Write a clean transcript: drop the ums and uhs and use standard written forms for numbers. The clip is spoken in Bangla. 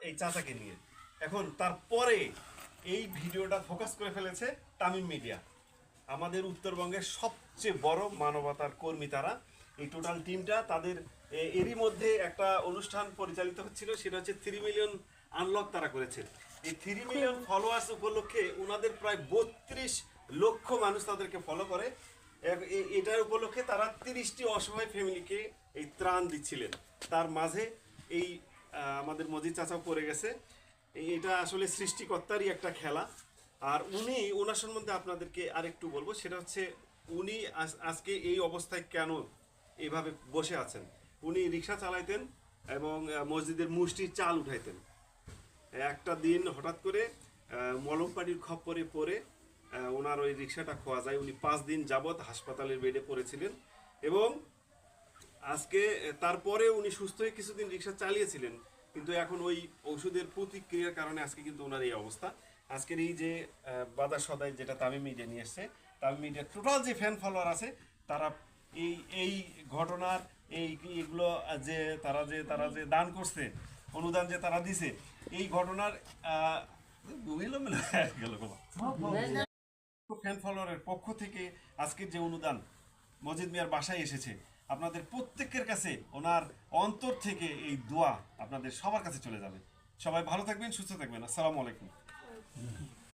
এই চাচাকে নিয়ে। এখন তারপরে এই ভিডিওটা ফোকাস করে ফেলেছে তামিম মিডিয়া, আমাদের উত্তরবঙ্গের সবচেয়ে বড় মানবতার কর্মী তারা। এই টোটাল টিমটা তাদের এরই মধ্যে একটা অনুষ্ঠান পরিচালিত হচ্ছিল, সেটা হচ্ছে 3 মিলিয়ন আনলক তারা করেছে। এই 3 মিলিয়ন ফলোয়ার্স উপলক্ষে ওনাদের প্রায় 32 লক্ষ মানুষ তাদেরকে ফলো করে। এটার উপলক্ষে তারা 30টি অসহায় ফ্যামিলিকে এই ত্রাণ দিচ্ছিলেন। তার মাঝে এই আমাদের মজিদ চাচাও পড়ে গেছে। এটা আসলে সৃষ্টিকর্তারই একটা খেলা। আর উনি ওনার সম্বন্ধে আপনাদেরকে আরেকটু বলবো, সেটা হচ্ছে উনি আজকে এই অবস্থায় কেন এভাবে বসে আছেন। উনি রিক্সা চালাইতেন এবং মসজিদের মুষ্টির চাল উঠাইতেন। একটা দিন হঠাৎ করে মলম পানির খপ্পরে পড়ে ওনার ওই রিক্সাটা খোয়া যায়। উনি 5 দিন যাবৎ হাসপাতালের বেডে পড়েছিলেন এবং আজকে তারপরে উনি সুস্থ হয়ে কিছুদিন রিক্সা চালিয়েছিলেন, কিন্তু এখন ওই ওষুধের প্রতিক্রিয়ার কারণে আজকে কিন্তু ওনার এই অবস্থা। আজকের এই যে বাজার সদাই যেটা তামিম মিডিয়া নিয়ে এসছে, তামিম মিডিয়ার টোটাল যে ফ্যান ফলোয়ার আছে তারা এই এই ঘটনার এইগুলো যে তারা যে দান করছে, অনুদান যে তারা দিছে, এই ঘটনার গেল ফ্যান ফলোয়ারের পক্ষ থেকে আজকের যে অনুদান মজিদ মিয়ার বাসায় এসেছে, আপনাদের প্রত্যেকের কাছে ওনার অন্তর থেকে এই দোয়া আপনাদের সবার কাছে চলে যাবে। সবাই ভালো থাকবেন, সুস্থ থাকবেন। আসসালামু আলাইকুম।